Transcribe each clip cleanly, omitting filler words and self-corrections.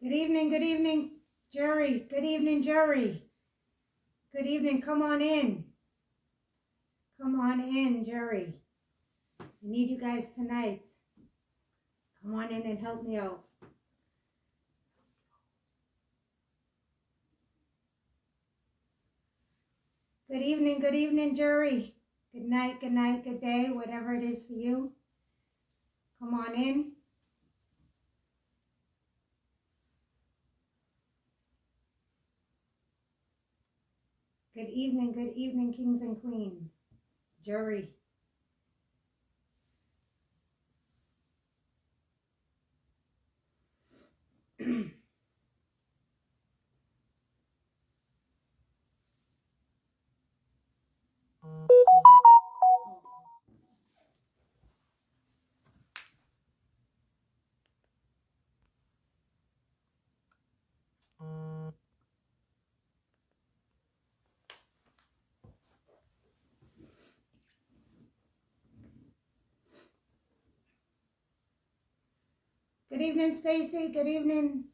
Good evening, Jerry. Good evening, Jerry. Good evening. Come on in. Come on in, Jerry. I need you guys tonight. Come on in and help me out. Good evening, Jerry. Good night, good day, whatever it is for you. Come on in. Good evening, kings and queens. Jerry. Good evening, Stacy. Good evening,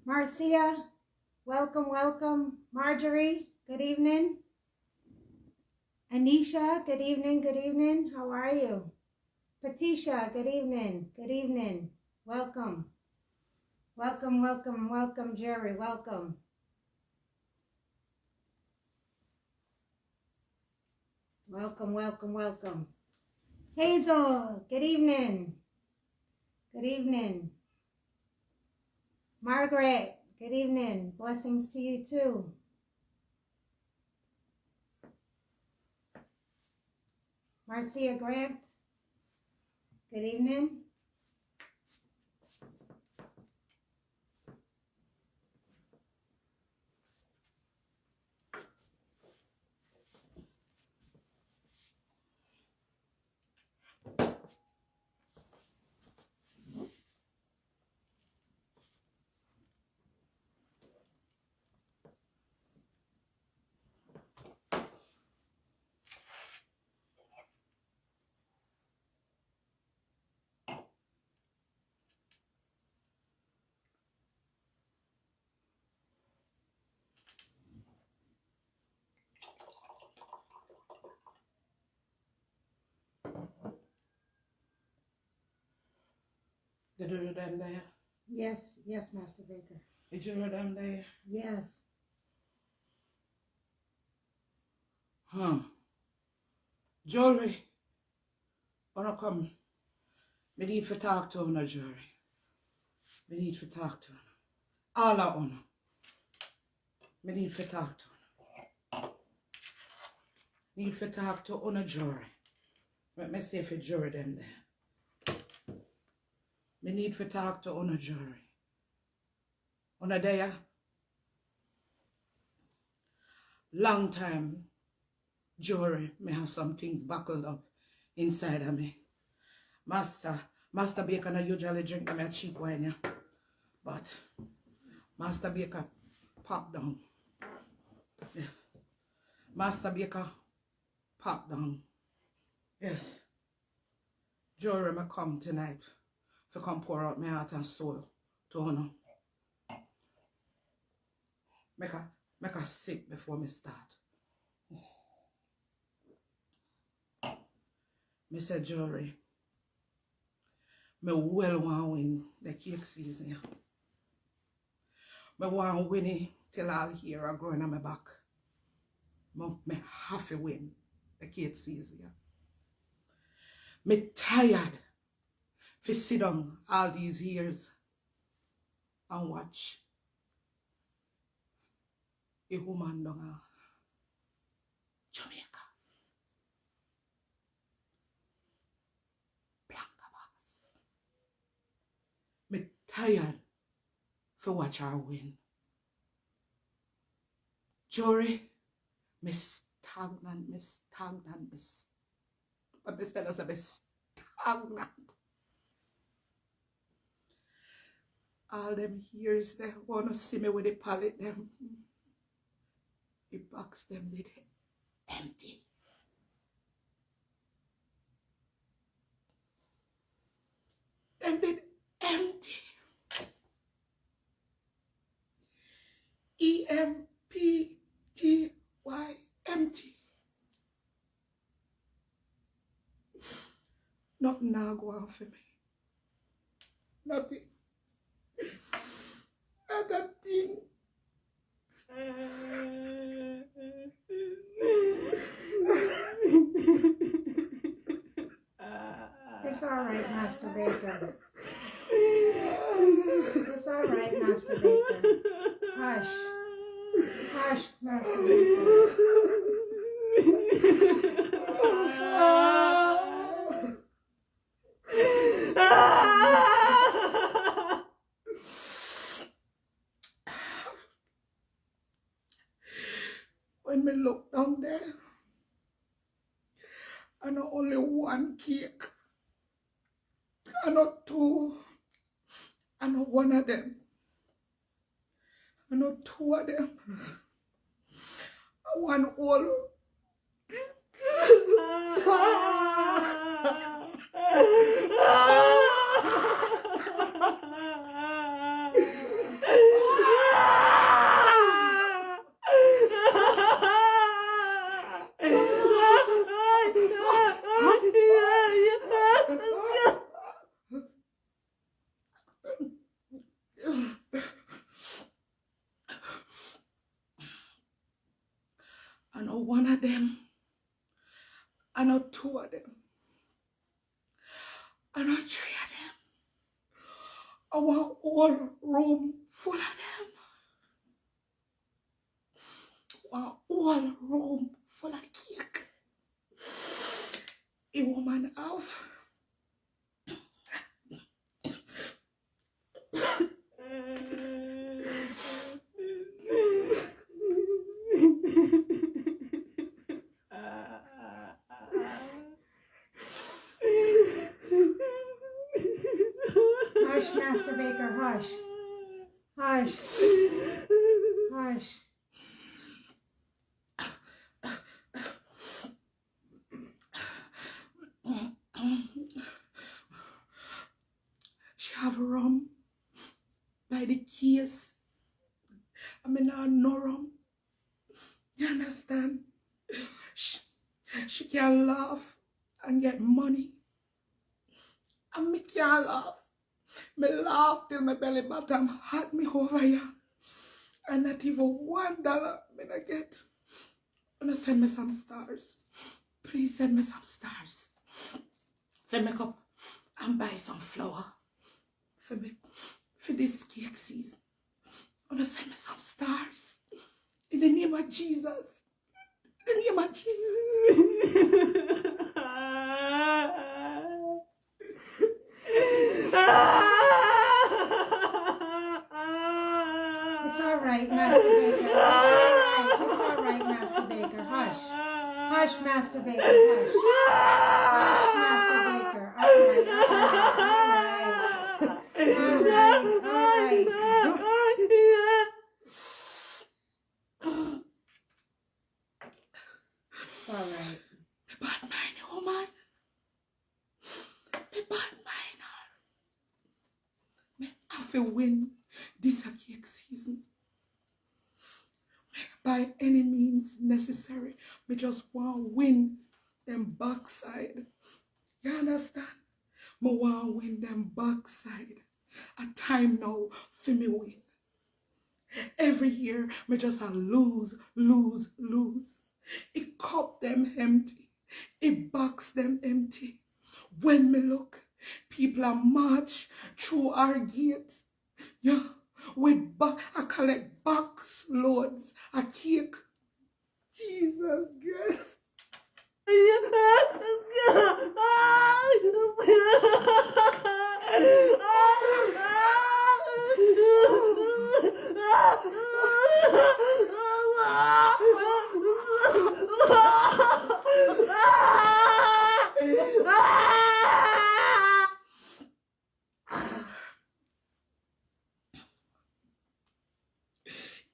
Marcia. Welcome. Marjorie, good evening. Anisha, good evening. How are you? Patricia, good evening. Welcome, Jerry, welcome. Welcome. Hazel, good evening. Margaret, good evening. Blessings to you too. Marcia Grant, good evening. Did you hear them there? Yes, Master Baker. Did you hear them there? Yes. Jewelry. Wanna come? Me need to talk to her, Jewelry. Me need to talk to her. All of her. Me need to talk to her. Need to talk to her, Jewelry. Let me see if it's Jewelry them there. Me need to talk to her, Jewelry. Una there? Long time, Jewelry, me have some things buckled up inside of me. Master Baker no usually drink them a cheap wine, yeah. But Master Baker pop down. Yeah. Master Baker pop down. Yes. Jewelry me come tonight to come pour out my heart and soul to honor. Make a sip before me start. Me say Jewelry, me well want win the cake season. Yeah. Me want win it till all hair are growing on my back. Me have to win the cake season. Yeah. Me tired to sit down all these years and watch a woman down Jamaica. Me tired to watch her win. Jory, me stagnant. But me tell us I'm stagnant. All them years they wanna see me with the palette them. The box them did empty. Them did empty. empty. Nothing now go on for me. Nothing. Not a thing. It's all right, Master Baker. It's all right, Master Baker. Hush. Hush, Master Baker. When me look down there, I know only one cake. I know two. I know one of them. I know two of them. One old. I know one of them. I know two of them. I know three of them. I want all room full of them. I want all room full of cake. A woman have. Hush, Master Baker, hush. Hush. Hush. She have rum by the case. I mean, I know rum. You understand? She can laugh and get money. And me can't laugh. Me laugh till my belly bottom hurt me over here. And not even $1 me not get. Wanna send me some stars? Please send me some stars. For make up and buy some flour. For me, for this cake season. Wanna send me some stars. In the name of Jesus. In the name of Jesus. It's all right, Master Baker. It's all right, Master Baker. Hush. Hush, Master Baker. Hush. Hush, Master Baker. All right, all right. All right, all right. It's all right. Bad mind, woman. Me bad mind her. Me have to win this cake season. By any means necessary. Me just want to win them backside. You understand? Me want to win them backside. A time now for me win. Every year, me just a lose. It cup them empty. It box them empty. When me look, people are march through our gates. Yeah, with I collect box loads of cake. Jesus Christ.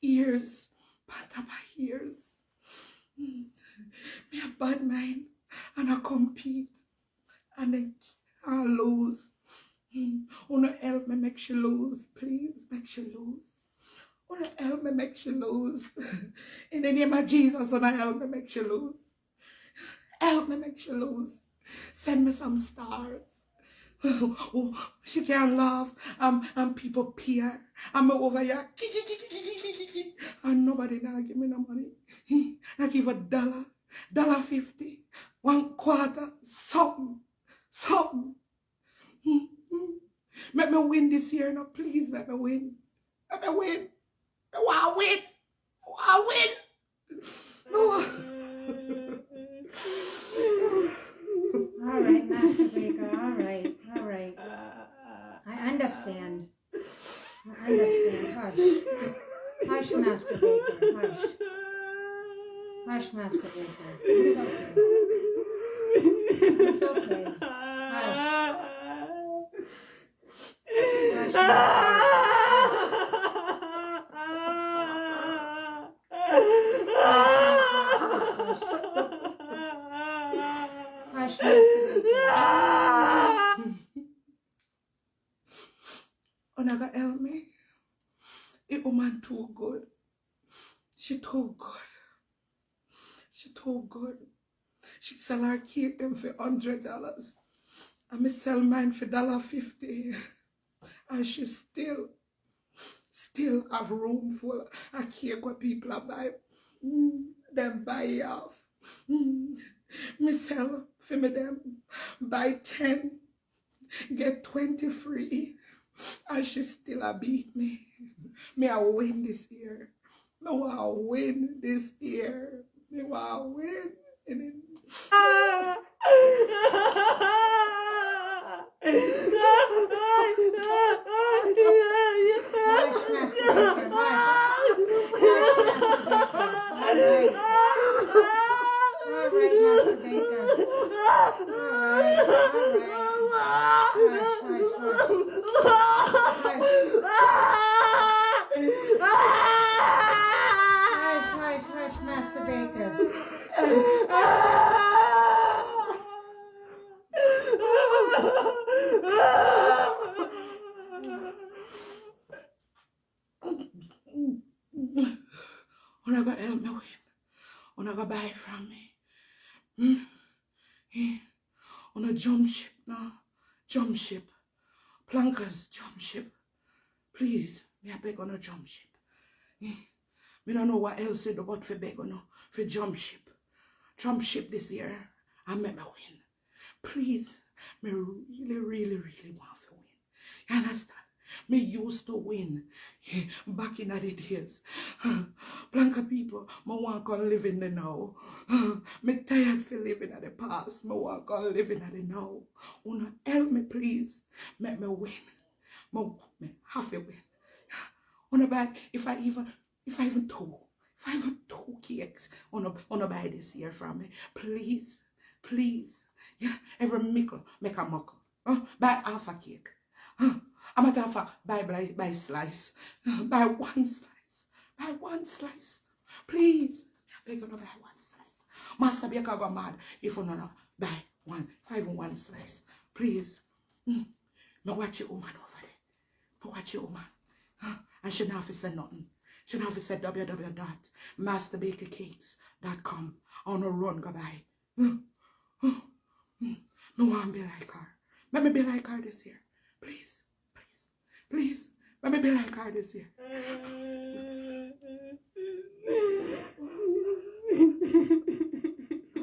Ears, patapa ears. Me a bad mind and I compete and then I lose. Wanna help me make she lose, please, make she lose. Wanna help me me make she lose. In the name of Jesus, when I help me make she lose. Help me make she lose. Send me some stars. She can't laugh. And people peer. I'm over here. And nobody now give me no money. Not even $1, $1.50, 1/4, something. Let me win this year, no, please, let me win. Let me win. I want to win. I want to win. All right, Master Baker, all right. I understand. Hush. Hush, Master Baker, hush. Hush, Master Baker. It's okay. It's okay. Hush. Hush, Master Baker. Hush, Master Baker. Onaga help me. A woman too good. She too good. She sell her cake them for $100. And me sell mine for $1.50. And she still have room for a cake what people are buy. Them buy it off. Me sell for me them buy 10, get 20 free. And she still a beat me. Me I win this year. Me want to win this year. Me want to win. Hush, Master Baker. Una go help me win. Una go buy from me. Una jump ship now. Jump ship. Plankers jump ship. Please, me I beg on a jump ship. Me don't know what else to do but for beg on for jump ship. Jump ship this year and make me win. Please, me really want to win. You understand? Me used to win back in the days. Blanca people, me want to live in the now. Me tired for living at the past. Me want to live in the now. Una help me please. Make me win. Me have to win. Una buy if I even two cakes on buy this year from me. Please. Yeah, every mickle make a muckle. Buy half a cake. I'm at half a buy slice. Buy one slice. Please. I beg you to buy one slice. Master Baker go mad if you no buy 1 slice. Please. Me watch your woman over there. Me watch your woman. And she not have to say nothing. She not have to say www.masterbakercakes.com. I want to run go by. No one be like her. Let me be like her this year. Please. Let me be like her this year.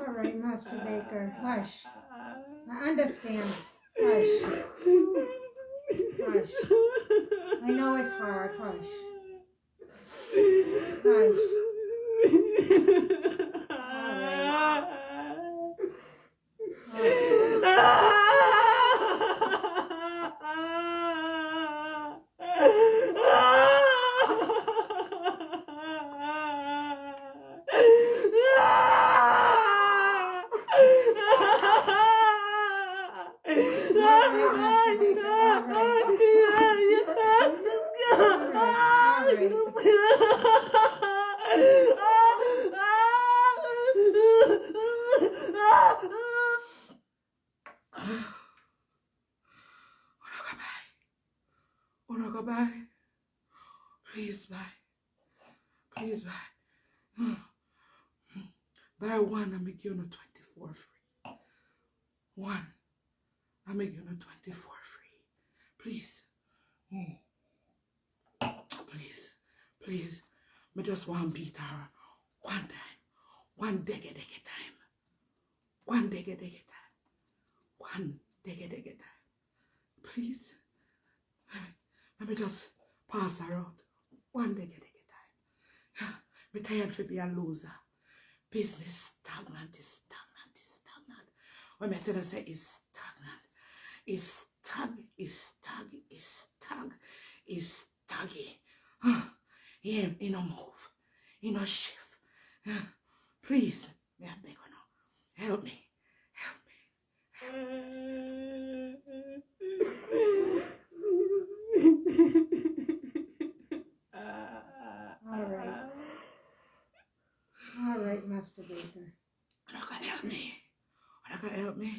All right, Master Baker, hush. I understand. Hush. I know it's hard. Hush. All right. Wanna go buy? Please buy. Please buy. Buy one and make you no 24 free. One. I make you no 24 free. Please. Please. Please. Me just want beat her one time. One dege time. One dege time. One dege time. Please. Let me just pass her out. One dege time. Me tired for be a loser. Business stagnant. When me tell her say it's stagnant. It's staggy. He no move. He no shift. Please, me I beg you now. Help me. All right, Master Baker. You're not gonna help me.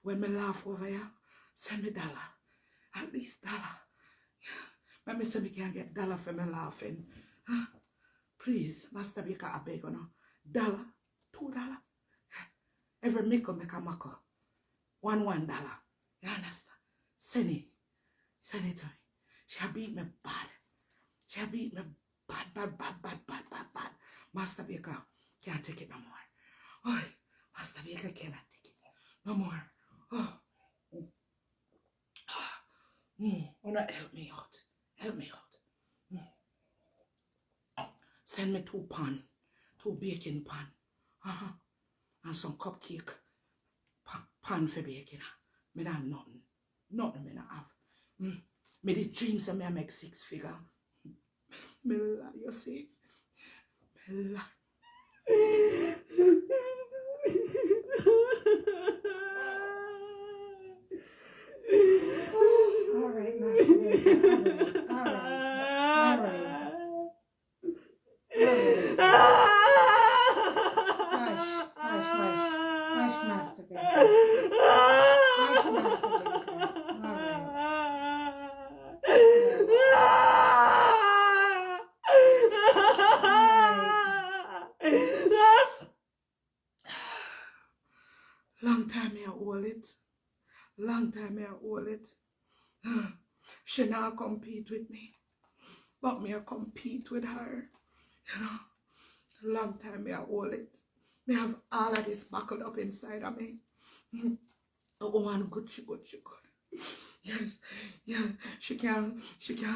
When me laugh over here, send me $1. At least $1. Let me say me can't get $1 for me laughing. Please, Master Baker, I beg you now. $1, $2. Every mickle make a muckle. $1. You understand? Send it to me. She beat me bad. Bad. Master Baker can't take it no more. Oh, Master Baker cannot take it no more. Oh. Wanna help me out. Send me 2 pan, 2 baking pan. And some cupcake pan for baking. Me not have nothing. Nothing me not have. Me the dreams that me I make 6 figure. Me lie, you see. Me lie. All right, Master Baker. All right. Hush, Master Baker. Hush, Master Baker. All right. Long time I hold it. She not compete with me. But me I compete with her. You know. Long time I hold it. Me have all of this buckled up inside of me. Oh, one good. Yes. She can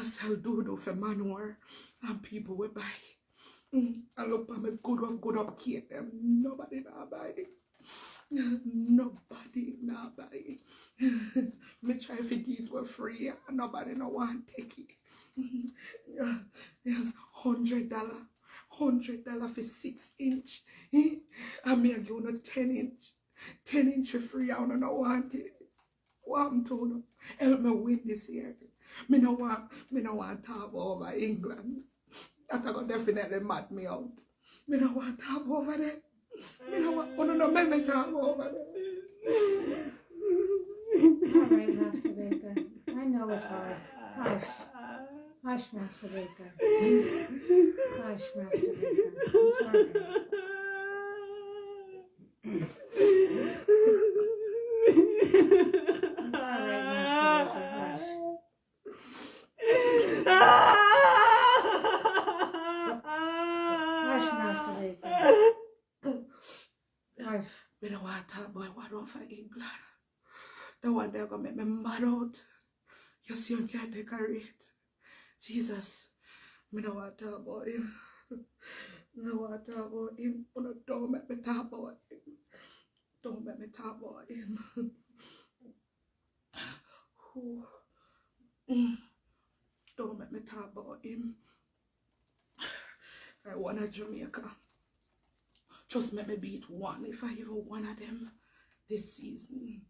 sell doodoo for manure and people will buy. I look at me good up cake them. Nobody not buy it. Nobody not buy it. Me try to give it for free and nobody no want take it. Yes, $100 for 6 inch. And me I give you 10 inch. 10 inch for free, I don't want it. What I'm told you, help me win this year. Me no want to talk over England. That gonna definitely mad me out. Me no want to talk over there. Me no want, no, make me talk over there. All right, Master Baker. I know it's hard. Hush, Master Baker. Hush, Master Baker. I'm sorry. It's all right, Master Baker. Hush, Master Baker. Hush. Me no want to talk about what over England. The one they're gonna make me mad out. You see, you can't decorate. Jesus, me no want to talk about him. No want to talk about him. Oh, no, don't make me talk about him. Don't make me talk about him. Don't make me talk about him. I want a Jamaica. Just make me beat one, if I even one of them this season.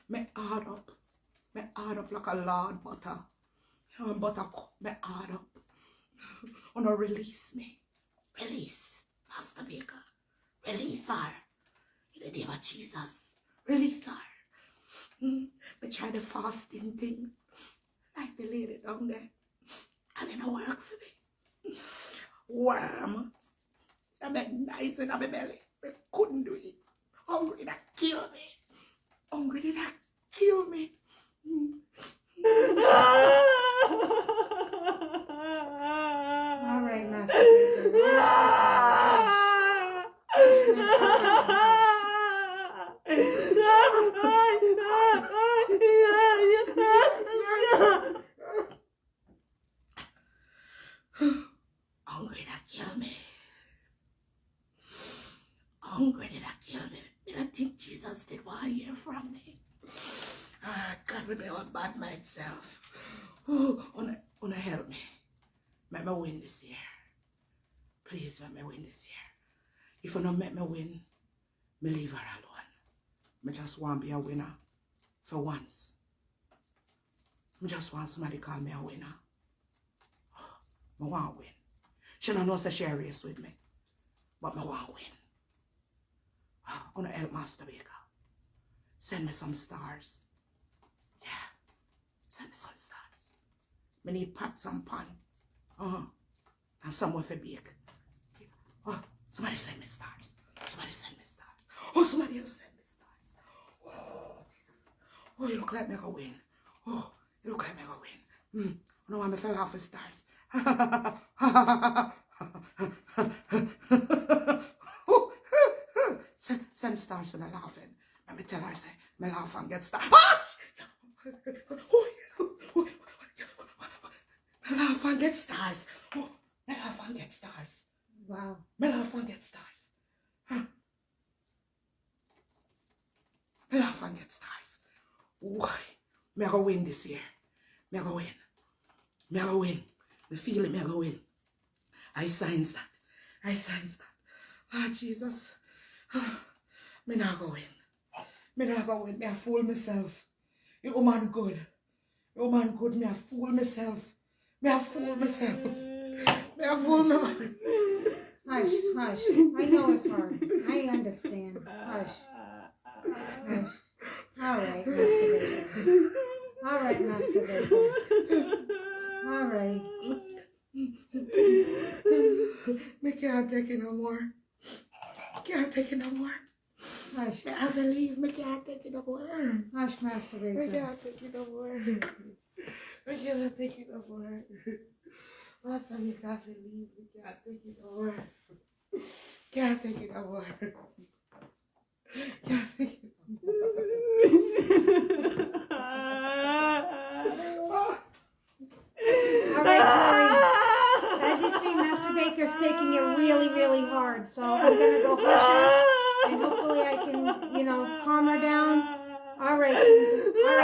Me hard up like a lard butter. Butter cup, me hard up. Oh no, release me. Release, Master Baker. Release her. In the name of Jesus. Release her. Me try the fasting thing. Like the lady down there. And it don't work for me. worm. I make nice in my belly. I couldn't do it. Hungry that kill me. Hungry did that kill me. All right, Master Hungry that kill me. Hungry did that kill me. I don't think Jesus did want to hear from me. God will be all bad myself. Oh, wanna help me. Make me win this year. Please make me win this year. If you don't make me win, me leave her alone. Me just want to be a winner for once. Me just want somebody call me a winner. I want to win. She don't know say she a race with me. But I want to win. I want to help Master Baker. Send me some stars. Yeah. Send me some stars. I need pots and pan. And somewhere for bake. Oh, somebody send me stars. Somebody send me stars. Oh, somebody else send me stars. Oh, you look like me go win. Oh, you look like me go win. I know why I fell off with stars. Send stars to me laughing. Let me tell her, say, me laugh and get stars. Me laugh and get stars. Oh, me laugh and get stars. Wow. Me laugh and get stars. Me laugh and get stars. Why? Me go win this year. Me go win. Me go win. Me feel it, me go win. I signs that. I signs that. Ah, Jesus. Me not go win. Me not go win. Me a fool myself. You woman good. You woman good. Me a fool myself. Me a fool myself. Me a fool me. Hush, hush. I know it's hard. I understand. Hush. Hush. All right, Master Baker. All right, Master Baker. All right. Me can't take it no more. Can't take it no more. Hush. Me have to leave. Me can't take it no more. Hush, Master Me Baker. can't take it no more. Me can't take it no more. Master, me can't leave. Me can't take it no more. Can't take it no more. Can't take it no more. All right, Tori. As you see, Master Baker's taking it really, really hard. So I'm going to go hush her. And hopefully I can, calm her down. All right, Kings. All